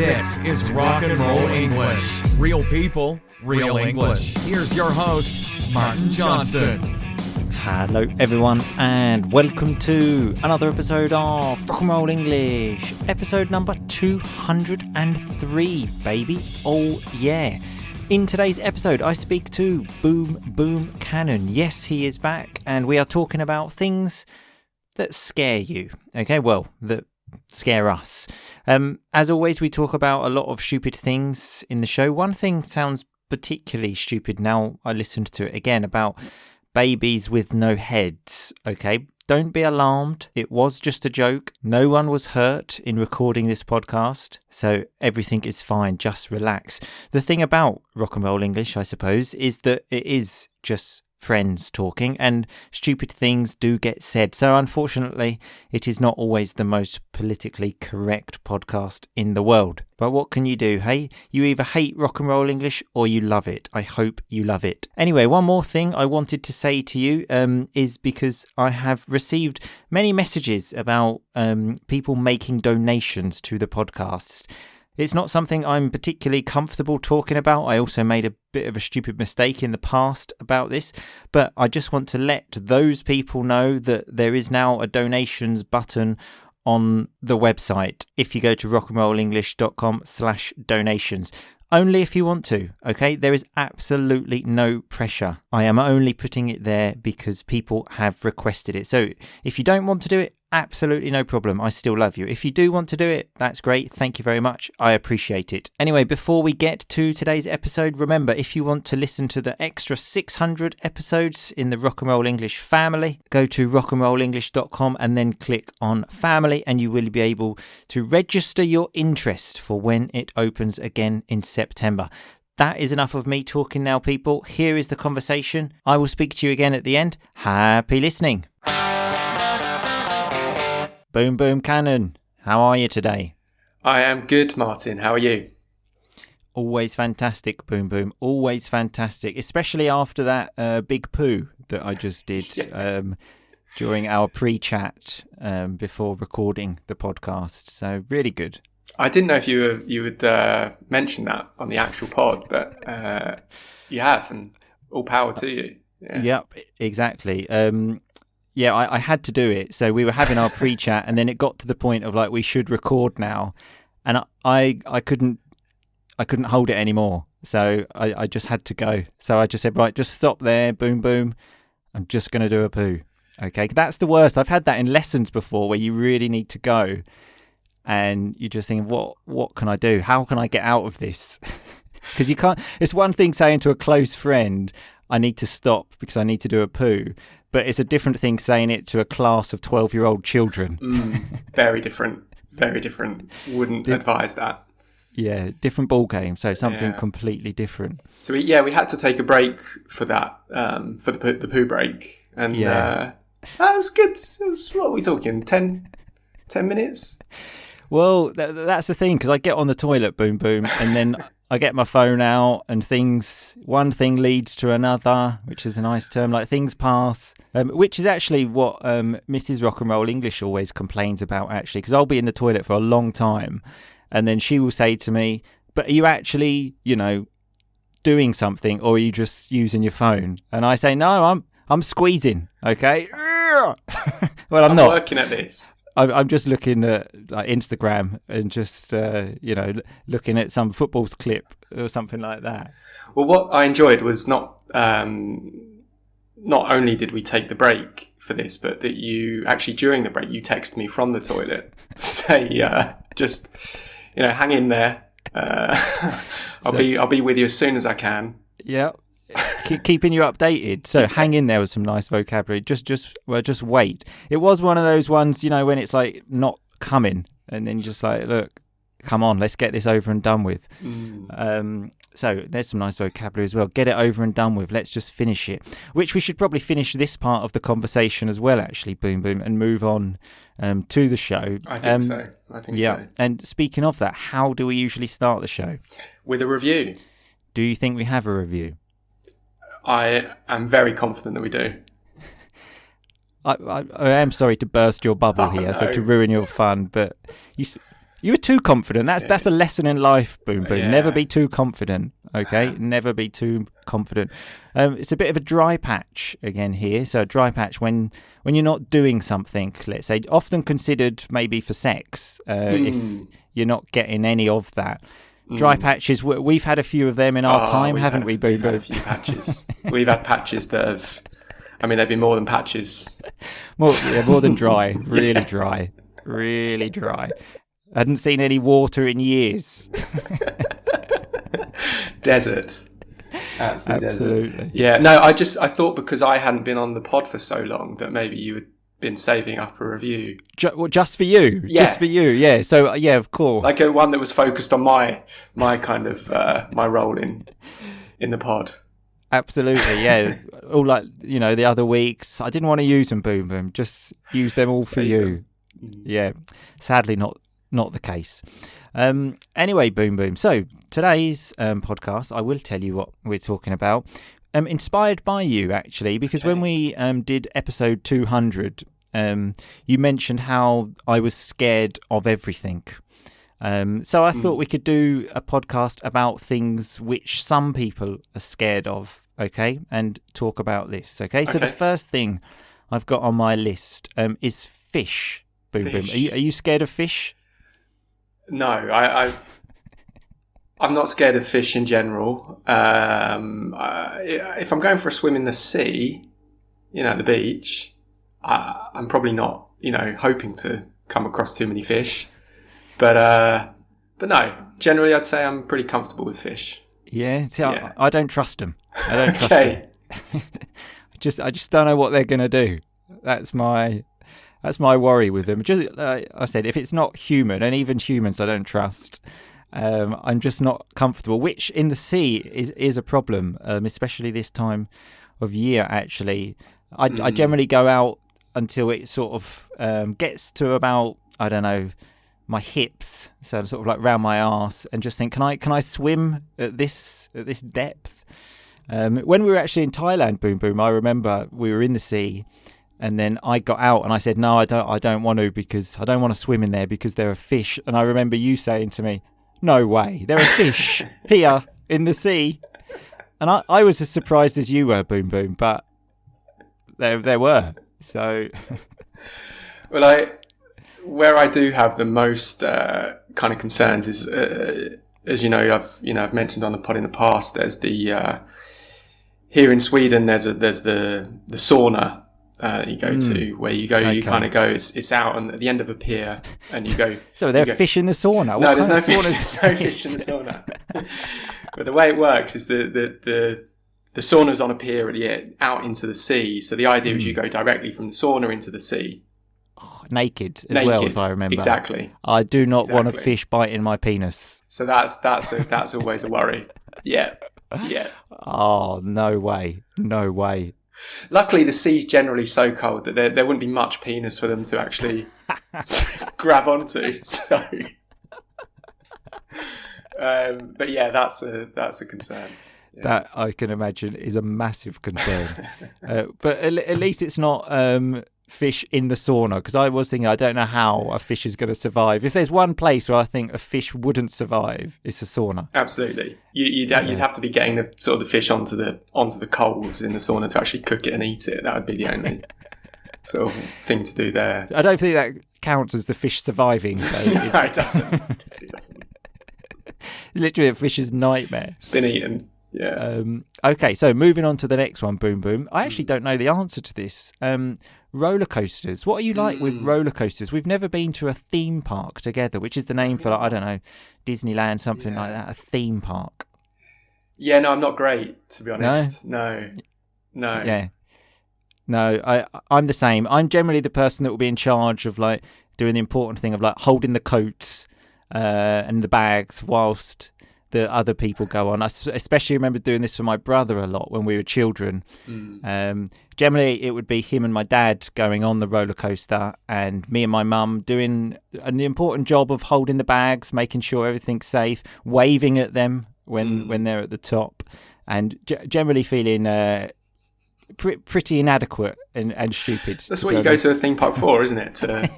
This is Rock and Roll English. Real people, real English. Here's your host, Martin Johnston. Hello everyone and welcome to another episode of Rock and Roll English. Episode number 203, baby. Oh yeah. In today's episode, I speak to Boom Cannon. Yes, he is back, and we are talking about things that scare you. Okay, well, that scare us. As always, we talk about a lot of stupid things in the show. One thing sounds particularly stupid now I listened to it again, about babies with no heads. Okay, don't be alarmed. It was just a joke. No one was hurt in recording this podcast, so everything is fine. Just relax. The thing about Rock and Roll English, I suppose, is that it is just friends talking, and stupid things do get said. So unfortunately, it is not always the most politically correct podcast in the world. But what can you do, hey? You either hate Rock and Roll English or you love it. I hope you love it. Anyway, one more thing I wanted to say to you is because I have received many messages about people making donations to the podcast. It's not something I'm particularly comfortable talking about. I also made a bit of a stupid mistake in the past about this, but I just want to let those people know that there is now a donations button on the website if you go to rockandrollenglish.com/donations. Only if you want to, okay? There is absolutely no pressure. I am only putting it there because people have requested it. So if you don't want to do it, absolutely no problem. I still love you. If you do want to do it, that's great. Thank you very much. I appreciate it. Anyway, before we get to today's episode, remember, if you want to listen to the extra 600 episodes in the Rock and Roll English family, go to rockandrollenglish.com and then click on family, and you will be able to register your interest for when it opens again in September. That is enough of me talking now, people. Here is the conversation. I will speak to you again at the end. Happy listening. Boom Cannon, how are you today? I am good, Martin. How are you? Always fantastic, Boom. Always fantastic, especially after that big poo that I just did during our pre-chat before recording the podcast. So really good. I didn't know if you would mention that on the actual pod, but you have, and all power to you. Yeah. Yep, exactly. Yeah, I had to do it. So we were having our pre-chat, and then it got to the point of like, we should record now, and I couldn't hold it anymore. So I just had to go. So I just said, right, just stop there, boom. I'm just going to do a poo. Okay, that's the worst. I've had that in lessons before where you really need to go, and you're just thinking, what can I do? How can I get out of this? Because you can't. It's one thing saying to a close friend, I need to stop because I need to do a poo. But it's a different thing saying it to a class of 12-year-old children. Very different. Wouldn't advise that. Yeah, different ball game. So something completely different. So we had to take a break for that, for the poo break. And that was good. It was, what are we talking, 10 minutes? Well, that's the thing, because I get on the toilet, boom, and then I get my phone out, and one thing leads to another, which is a nice term, like things pass, which is actually what Mrs. Rock and Roll English always complains about, actually, because I'll be in the toilet for a long time, and then she will say to me, but are you actually, doing something, or are you just using your phone? And I say, no, I'm squeezing, okay? Well, I'm not working at this. I'm just looking at like Instagram and just, looking at some football's clip or something like that. Well, what I enjoyed was not only did we take the break for this, but that you actually, during the break, you texted me from the toilet to say, hang in there. I'll be with you as soon as I can. Yeah. Keeping you updated. So hang in there with some nice vocabulary. Just wait. It was one of those ones, when it's like not coming, and then you're just like, look, come on, let's get this over and done with. So there's some nice vocabulary as well. Get it over and done with. Let's just finish it. Which we should probably finish this part of the conversation as well, actually, boom, and move on to the show. I think so. So. And speaking of that, how do we usually start the show? With a review. Do you think we have a review? I am very confident that we do. I am sorry to burst your bubble here, no. so to ruin your fun, but You were too confident. That's a lesson in life, Boom Boom. Yeah. Never be too confident, okay? Never be too confident. It's a bit of a dry patch again here. So a dry patch when you're not doing something, let's say, often considered maybe for sex, if you're not getting any of that. Dry patches, we've had a few of them in our time, haven't we, Boom Boom? We've had a few patches. We've had patches that have, they've been more than patches. More than dry. Really dry. Really dry. I hadn't seen any water in years. Desert. Absolutely. Desert. Yeah, no, I thought because I hadn't been on the pod for so long that maybe you had been saving up a review. Just for you? Yeah. Just for you, yeah. So, yeah, of course. Like a one that was focused on my kind of, my role in the pod. Absolutely, yeah. All like, the other weeks, I didn't want to use them, Boom Boom. Just use them all for you. Yeah. Sadly, not the case. Anyway, Boom Boom. So today's podcast, I will tell you what we're talking about. Inspired by you, actually, because when we did episode 200, you mentioned how I was scared of everything. So I thought we could do a podcast about things which some people are scared of, okay, and talk about this, okay? So the first thing I've got on my list is fish, Boom Boom. Are you scared of fish? No, I'm not scared of fish in general. If I'm going for a swim in the sea, at the beach, I'm probably not, hoping to come across too many fish. But no, generally I'd say I'm pretty comfortable with fish. Yeah, see, yeah. I don't trust them. I don't trust them. I just don't know what they're going to do. That's my worry with them. Just I said, if it's not human, and even humans I don't trust, I'm just not comfortable, which in the sea is a problem, especially this time of year, actually. I generally go out until it sort of gets to about, I don't know, my hips, so sort of like round my arse, and just think, can I swim at this depth? When we were actually in Thailand, Boom Boom, I remember we were in the sea, and then I got out and I said, no, I don't want to, because I don't want to swim in there because there are fish. And I remember you saying to me, no way, there are fish here in the sea. And I was as surprised as you were, Boom Boom, but there were. So, well, where I do have the most kind of concerns is, as I've mentioned on the pod in the past. There's the here in Sweden. There's the sauna you go to, where you go. Okay. You kind of go. It's out at the end of a pier, and you go. So there are fish in the sauna. No, there's no fish. There's no fish in the sauna. But the way it works is the sauna's on a pier out into the sea. So the idea is you go directly from the sauna into the sea. Naked as well, if I remember. Exactly. I do not want a fish biting my penis. So that's always a worry. Yeah. Yeah. Oh, no way. No way. Luckily, the sea's generally so cold that there wouldn't be much penis for them to actually grab onto. So, but yeah, that's a concern. Yeah. That I can imagine is a massive concern. But at least it's not fish in the sauna, because I was thinking, I don't know how a fish is going to survive. If there's one place where I think a fish wouldn't survive, it's a sauna. Absolutely. You'd have to be getting the sort of the fish onto the coals in the sauna to actually cook it and eat it. That would be the only sort of thing to do there. I don't think that counts as the fish surviving. No, it doesn't. It definitely doesn't. Literally a fish's nightmare. It's been eaten. Yeah. Okay, so moving on to the next one, Boom Boom. I actually don't know the answer to this. Roller coasters. What are you like with roller coasters? We've never been to a theme park together, which is the name for, like, I don't know, Disneyland, something like that, a theme park. Yeah, no, I'm not great, to be honest. No. Yeah. No, I'm the same. I'm generally the person that will be in charge of, like, doing the important thing of, like, holding the coats and the bags whilst the other people go on. I especially remember doing this for my brother a lot when we were children. Generally, it would be him and my dad going on the roller coaster, and me and my mum doing an important job of holding the bags, making sure everything's safe, waving at them when they're at the top, and generally feeling pretty inadequate and stupid. That's what you go to a theme park for, isn't it? To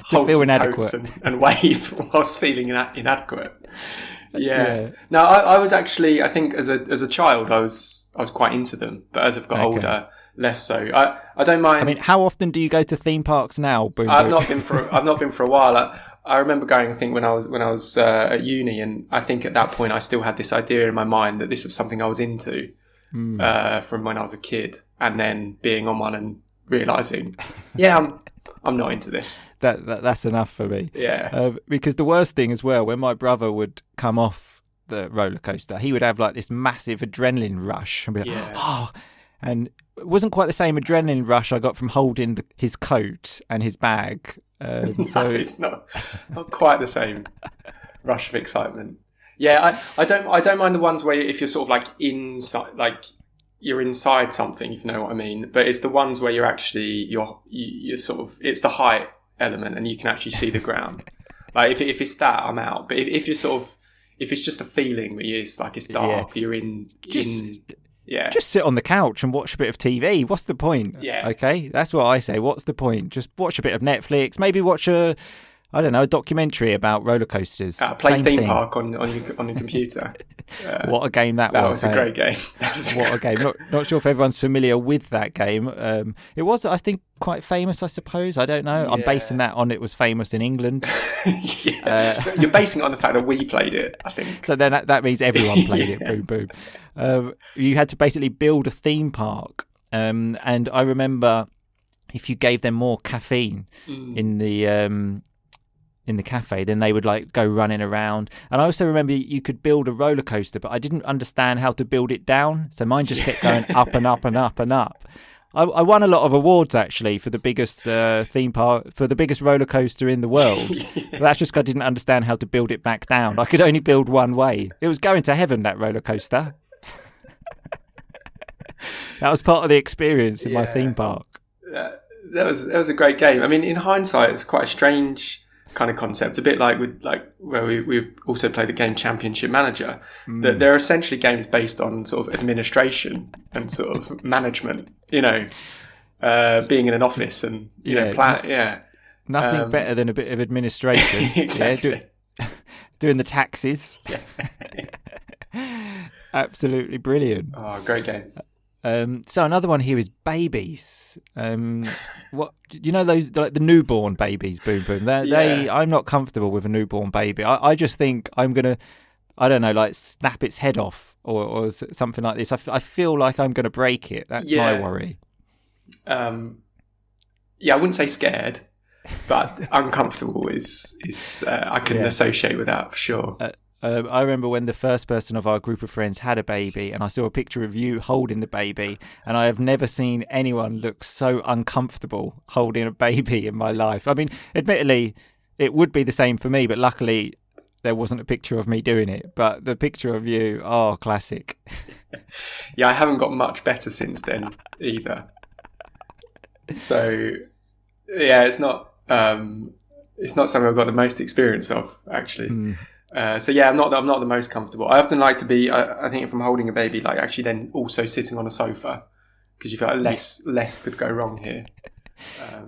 hold feel some inadequate coats and wave whilst feeling inadequate. Yeah. No, I was actually, I think as a child, I was quite into them, but as I've got older, less so. I don't mind. I mean, how often do you go to theme parks now? I've not been for a while. I remember going, I think, when I was at uni, and I think at that point I still had this idea in my mind that this was something I was into from when I was a kid, and then being on one and realising, I'm not into this. That's enough for me. Yeah. Because the worst thing as well, when my brother would come off the roller coaster, he would have like this massive adrenaline rush and be like, oh, and it wasn't quite the same adrenaline rush I got from holding his coat and his bag. So it's not quite the same rush of excitement. Yeah, I don't mind the ones where if you're sort of like inside, like you're inside something, if you know what I mean. But it's the ones where you're sort of, it's the height element and you can actually see the ground. Like if it's that, I'm out. But if you're sort of, if it's just a feeling where it's like it's dark, you're just sit on the couch and watch a bit of TV. What's the point? Yeah. Okay, that's what I say. What's the point? Just watch a bit of Netflix. Maybe watch a documentary about roller coasters. Play theme park on your computer. What a game that was. That was a great game. What a game. Not sure if everyone's familiar with that game. It was, I think, quite famous, I suppose. I don't know. Yeah. I'm basing that on it was famous in England. You're basing it on the fact that we played it, I think. So then that means everyone played it. Boom, boom. You had to basically build a theme park. And I remember if you gave them more caffeine in the cafe, then they would like go running around. And I also remember you could build a roller coaster, but I didn't understand how to build it down, so mine just kept going up and up and up and up. I won a lot of awards actually for the biggest theme park, for the biggest roller coaster in the world. But that's just 'cause I didn't understand how to build it back down. I could only build one way. It was going to heaven, that roller coaster. That was part of the experience in my theme park. That was a great game. I mean, in hindsight, it's quite a strange kind of concept, a bit like where we also play the game Championship Manager. That they're essentially games based on sort of administration and sort of management. You know, being in an office and you know, nothing better than a bit of administration. Exactly. Doing the taxes. Absolutely brilliant. Oh, great game. So another one here is babies. What you know, those like the newborn babies, boom boom. I'm not comfortable with a newborn baby. I just think I'm gonna, I don't know, like snap its head off or something like this. I feel like I'm gonna break it. That's my worry. I wouldn't say scared, but uncomfortable is I can associate with that for sure. I remember when the first person of our group of friends had a baby and I saw a picture of you holding the baby, and I have never seen anyone look so uncomfortable holding a baby in my life. I mean, admittedly, it would be the same for me, but luckily there wasn't a picture of me doing it. But the picture of you, classic. Yeah, I haven't got much better since then either. So, yeah, it's not something I've got the most experience of, actually. So yeah, I'm not the most comfortable. I often like to be. I think if I'm holding a baby, like actually then also sitting on a sofa, because you feel like less could go wrong here.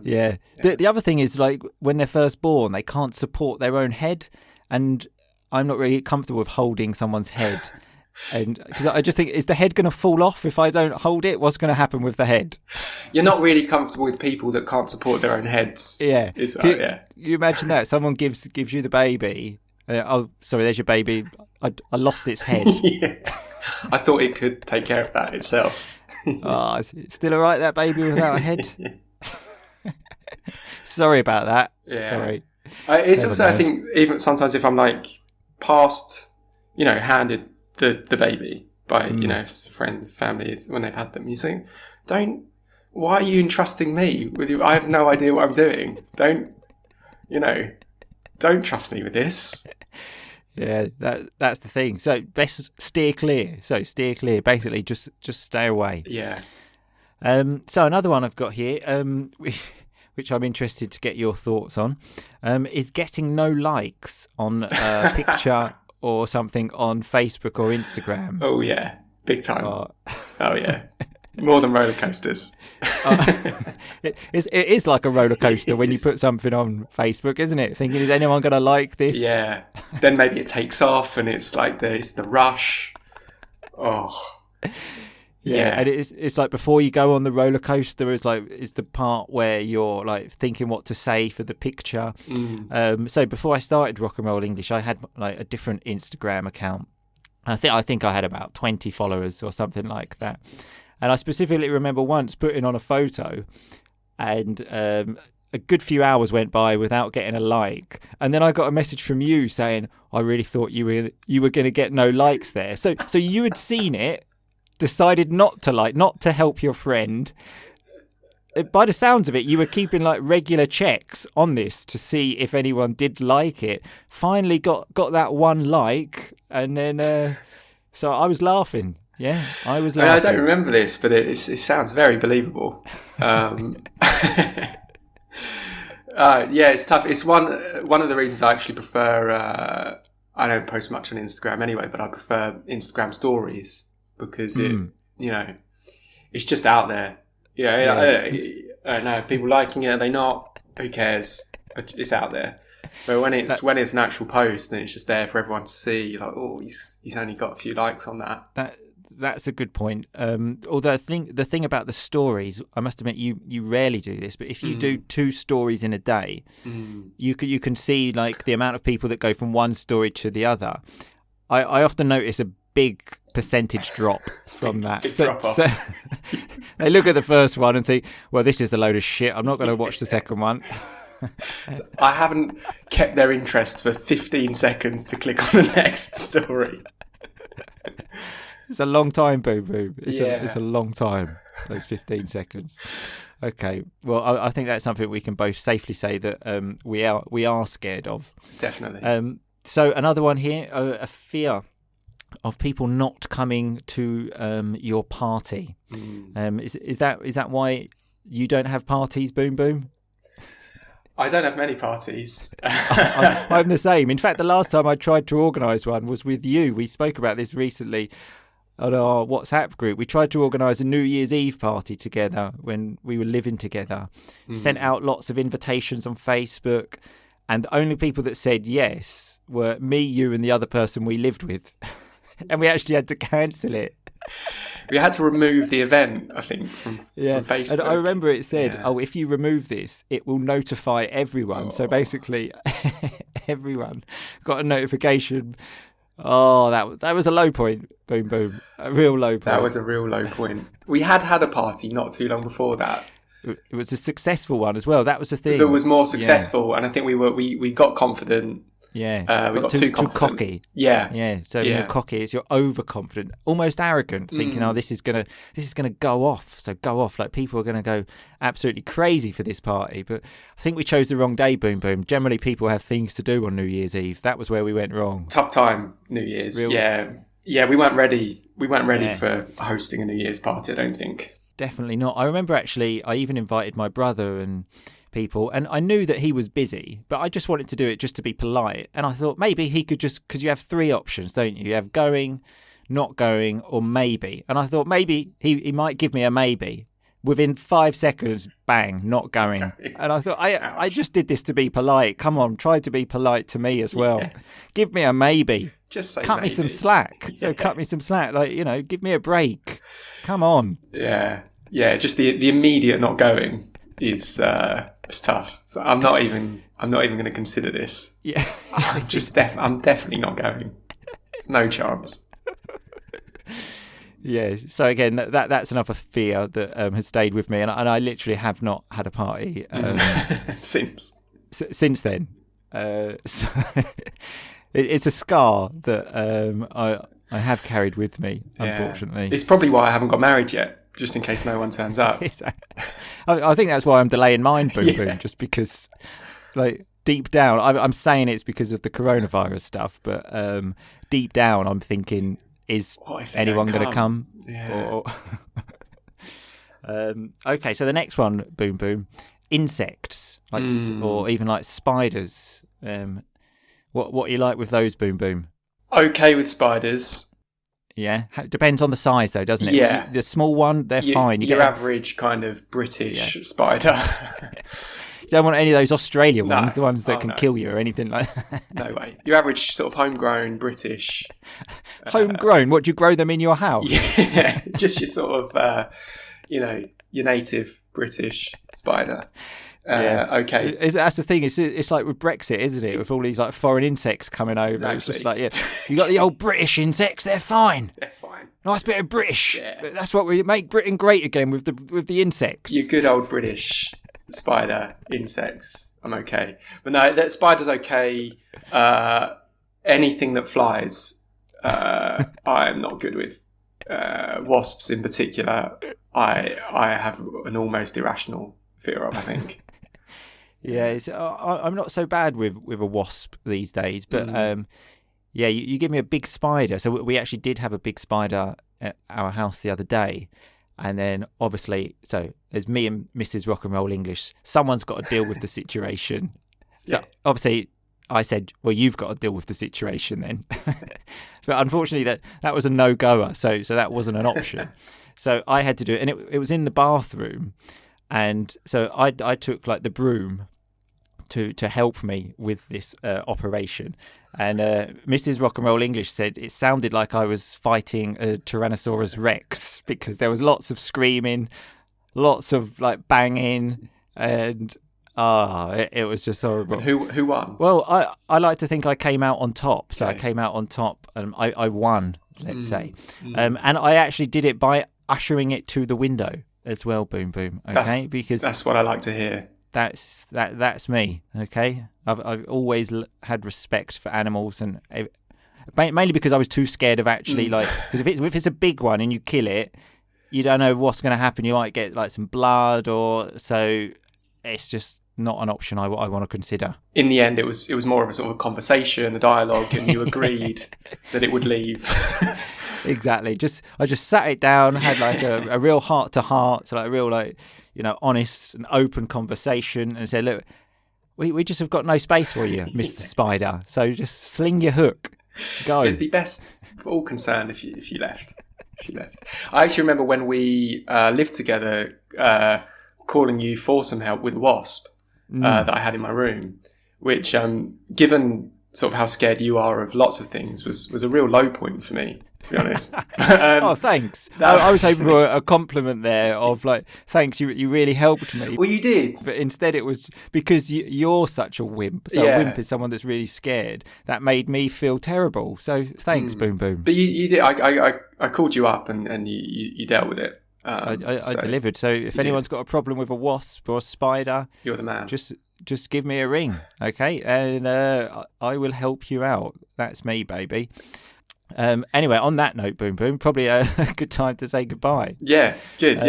The other thing is, like, when they're first born, they can't support their own head, and I'm not really comfortable with holding someone's head. And because I just think, is the head going to fall off if I don't hold it? What's going to happen with the head? You're not really comfortable with people that can't support their own heads. Yeah. You imagine that someone gives you the baby. Sorry, there's your baby. I lost its head. I thought it could take care of that itself. Is it still all right, that baby without a head? Sorry about that. Yeah. Sorry. It's also, I think, even sometimes if I'm like past, handed the baby by, friends, family, when they've had them, you think, why are you entrusting me with you? I have no idea what I'm doing. Don't trust me with this. Yeah, that's the thing. So best steer clear. Basically, just stay away. Yeah. So another one I've got here, which I'm interested to get your thoughts on, is getting no likes on a picture or something on Facebook or Instagram. Oh yeah, big time. Oh yeah. More than roller coasters. It is like a roller coaster when you put something on Facebook, isn't it? Thinking, is anyone going to like this? Yeah. Then maybe it takes off and it's like it's the rush. Oh. Yeah, and it's like before you go on the roller coaster is the part where you're like thinking what to say for the picture. So before I started Rock and Roll English, I had like a different Instagram account. I think I had about 20 followers or something like that. And I specifically remember once putting on a photo, and a good few hours went by without getting a like, and then I got a message from you saying, "I really thought you were going to get no likes there." So you had seen it. Decided not to help your friend. By the sounds of it, you were keeping like regular checks on this to see if anyone did like it. Finally got that one like, and then so I was laughing. Yeah, I was laughing. I don't remember this, but it sounds very believable. Yeah, it's tough. It's one of the reasons I actually prefer. I don't post much on Instagram anyway, but I prefer Instagram stories. Because it's just out there. I don't know if people liking it, are they not? Who cares? It's out there. But when it's an actual post and it's just there for everyone to see, you're like, oh, he's only got a few likes on that. That's a good point. Although the thing about the stories, I must admit, you rarely do this, but if you do 2 stories in a day, you can see like the amount of people that go from one story to the other. I often notice a big percentage drop from that. So they look at the first one and think, well, this is a load of shit. I'm not going to watch the second one. I haven't kept their interest for 15 seconds to click on the next story. It's a long time, Boom Boom. It's a long time, those 15 seconds. Okay, well, I think that's something we can both safely say that we are scared of. Definitely. So another one here, a fear of people not coming to your party. Is that why you don't have parties, Boom Boom? I don't have many parties. I'm the same. In fact, the last time I tried to organise one was with you. We spoke about this recently on our WhatsApp group. We tried to organise a New Year's Eve party together when we were living together. Sent out lots of invitations on Facebook, and the only people that said yes were me, you, and the other person we lived with. And we actually had to cancel it. We had to remove the event, I think, from Facebook. And I remember it said, if you remove this, it will notify everyone. So basically, everyone got a notification. Oh, that was a low point. Boom, boom. A real low point. That was a real low point. We had a party not too long before that. It was a successful one as well. That was the thing. That was more successful. And I think we got confident. Yeah, we got too confident. Too cocky. Yeah. So you're cocky is you're overconfident, almost arrogant, thinking, "Oh, this is gonna go off." So go off, like people are gonna go absolutely crazy for this party. But I think we chose the wrong day. Boom, boom. Generally, people have things to do on New Year's Eve. That was where we went wrong. Tough time, New Year's. Yeah. We weren't ready. We weren't ready for hosting a New Year's party. I don't think. Definitely not. I remember actually, I even invited my brother and people, and I knew that he was busy, but I just wanted to do it just to be polite. And I thought maybe he could just, because you have 3 options, don't you? You have going, not going, or maybe. And I thought maybe he might give me a maybe. Within 5 seconds, bang, not going. And I thought, I just did this to be polite. Come on, try to be polite to me as well. Yeah. Give me a maybe. Just say cut maybe. Me some slack. Yeah. So cut me some slack. Like, give me a break. Come on. Yeah. Just the immediate not going is it's tough. So I'm not even going to consider this. Yeah. I'm definitely not going. There's no chance. Yeah. So again, that's another fear that has stayed with me, and I literally have not had a party since then. So it's a scar that I have carried with me, unfortunately. It's probably why I haven't got married yet, just in case no one turns up. I think that's why I'm delaying mine, Boom Boom, just because, like, deep down, I'm saying it's because of the coronavirus stuff, but deep down I'm thinking, is anyone going to come? Yeah. Okay, so the next one, Boom Boom, insects, or even like spiders. What are you like with those, Boom Boom? Okay with spiders. Yeah, depends on the size though, doesn't it? Yeah. The small one, they're fine. Your average kind of British spider. You don't want any of those Australian ones, the ones that can no. kill you or anything like that. No way. Your average sort of homegrown British. Homegrown? What, do you grow them in your house? Yeah, just your sort of, your native British spider. Okay. That's the thing. It's like with Brexit, isn't it? With all these like foreign insects coming over. Exactly. It's just like, you got the old British insects. They're fine. They're fine. Nice bit of British. Yeah. That's what we make Britain great again with the insects. Your good old British spider insects. I'm okay. But no, that spider's okay. Anything that flies, I'm not good with. Wasps in particular, I have an almost irrational fear of, I think. Yeah, I'm not so bad with a wasp these days, but you give me a big spider. So we actually did have a big spider at our house the other day, and then obviously, so there's me and Mrs. Rock and Roll English. Someone's got to deal with the situation. So obviously, I said, well, you've got to deal with the situation then. But unfortunately, that was a no-goer, so that wasn't an option. So I had to do it, and it was in the bathroom. And so I took like the broom to help me with this operation. And Mrs. Rock and Roll English said it sounded like I was fighting a Tyrannosaurus Rex, because there was lots of screaming, lots of like banging, and it was just horrible. Who won? Well, I like to think I came out on top. So I came out on top and I won, let's say. And I actually did it by ushering it to the window as well, Boom Boom. Okay, because that's what I like to hear. That's me. Okay, I've always had respect for animals, and mainly because I was too scared of actually because if it's a big one and you kill it, you don't know what's going to happen. You might get like some blood, or so it's just not an option I want to consider. In the end, it was more of a sort of a conversation, a dialogue, and you agreed that it would leave. Exactly. I just sat it down, had like a real heart to heart, so like a real honest and open conversation, and said, look, we just have got no space for you, Mr. Spider. So just sling your hook, go. It'd be best for all concerned if you left. I actually remember when we lived together, calling you for some help with a wasp that I had in my room, which, given sort of how scared you are of lots of things, was a real low point for me, to be honest. Oh, thanks. I was hoping for a compliment there of like, thanks, you really helped me. Well, you did. But instead it was because you're such a wimp. So a wimp is someone that's really scared. That made me feel terrible. So thanks, Boom Boom. But you did. I called you up and you dealt with it. I delivered. So if anyone's got a problem with a wasp or a spider, you're the man. Just give me a ring, okay? And I will help you out. That's me, baby. Anyway, on that note, Boom Boom, probably a good time to say goodbye. Yeah, good.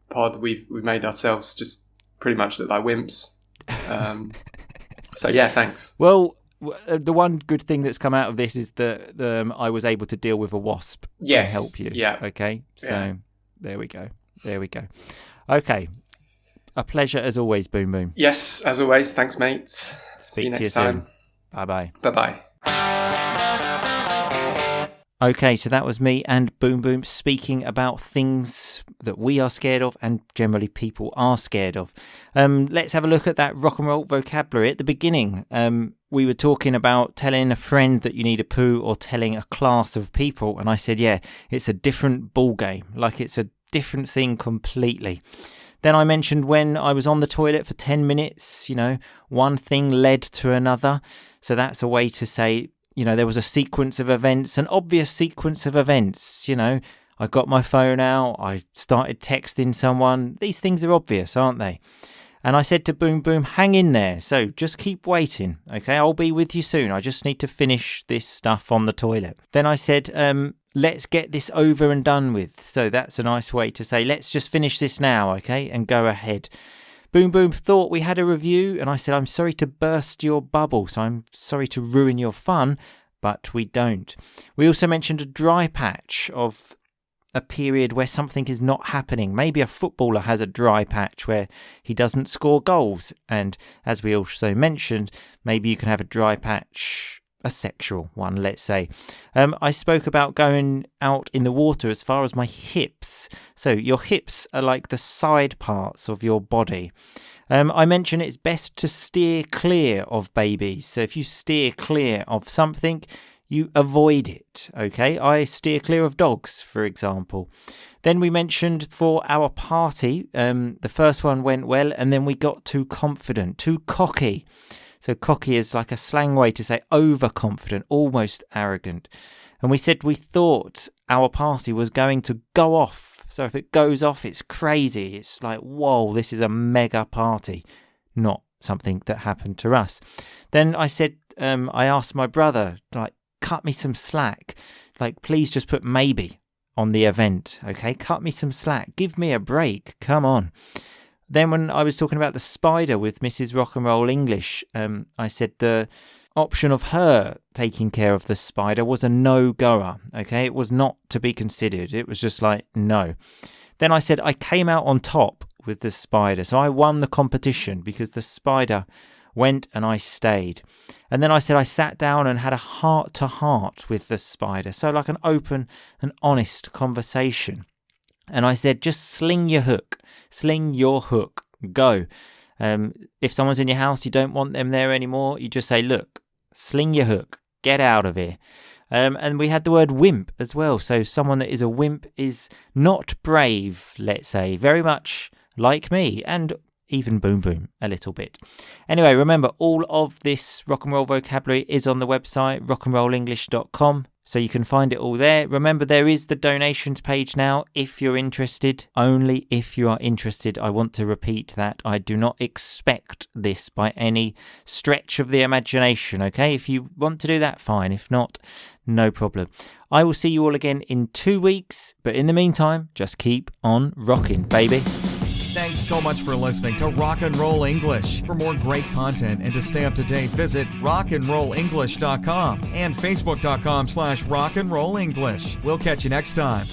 Pod. We've made ourselves just pretty much look like wimps. So yeah, thanks. Well, the one good thing that's come out of this is that I was able to deal with a wasp to help you. Yeah. Okay. So there we go. Okay. A pleasure as always, Boom Boom. Yes, as always. Thanks, mate. See you next time. Bye-bye. Bye-bye. Okay, so that was me and Boom Boom speaking about things that we are scared of and generally people are scared of. Let's have a look at that rock and roll vocabulary. At the beginning, we were talking about telling a friend that you need a poo or telling a class of people. And I said, it's a different ball game. Like it's a different thing completely. Then I mentioned when I was on the toilet for 10 minutes, one thing led to another. So that's a way to say, there was a sequence of events, an obvious sequence of events. I got my phone out, I started texting someone. These things are obvious, aren't they? And I said to Boom Boom, hang in there. So just keep waiting. Okay, I'll be with you soon. I just need to finish this stuff on the toilet. Then I said, let's get this over and done with. So that's a nice way to say, let's just finish this now, okay, and go ahead. Boom Boom thought we had a review, and I said, I'm sorry to burst your bubble, so I'm sorry to ruin your fun, but we don't. We also mentioned a dry patch of a period where something is not happening. Maybe a footballer has a dry patch where he doesn't score goals. And as we also mentioned, maybe you can have a dry patch a sexual one, let's say. I spoke about going out in the water as far as my hips. So your hips are like the side parts of your body. I mentioned it's best to steer clear of babies. So if you steer clear of something, you avoid it, okay? I steer clear of dogs, for example. Then we mentioned for our party, the first one went well, and then we got too confident, too cocky. So cocky is like a slang way to say overconfident, almost arrogant. And we said we thought our party was going to go off. So if it goes off, it's crazy. It's like, whoa, this is a mega party. Not something that happened to us. Then I said, I asked my brother, like, cut me some slack. Like, please just put maybe on the event, okay? Cut me some slack. Give me a break. Come on. Then when I was talking about the spider with Mrs. Rock and Roll English, I said the option of her taking care of the spider was a no-goer, okay? It was not to be considered. It was just like, no. Then I said I came out on top with the spider. So I won the competition because the spider went and I stayed. And then I said I sat down and had a heart-to-heart with the spider. So like an open and honest conversation. And I said, just sling your hook. Sling your hook. Go. If someone's in your house, you don't want them there anymore, you just say, look, sling your hook. Get out of here. And we had the word wimp as well. So someone that is a wimp is not brave, let's say. Very much like me and even Boom Boom a little bit. Anyway, remember, all of this rock and roll vocabulary is on the website, rockandrollenglish.com. So you can find it all there. Remember, there is the donations page now if you're interested. Only if you are interested. I want to repeat that. I do not expect this by any stretch of the imagination, okay? If you want to do that, fine. If not, no problem. I will see you all again in 2 weeks. But in the meantime, just keep on rocking, baby. Thanks so much for listening to Rock and Roll English. For more great content and to stay up to date, visit rockandrollenglish.com and facebook.com/rockandrollenglish. We'll catch you next time.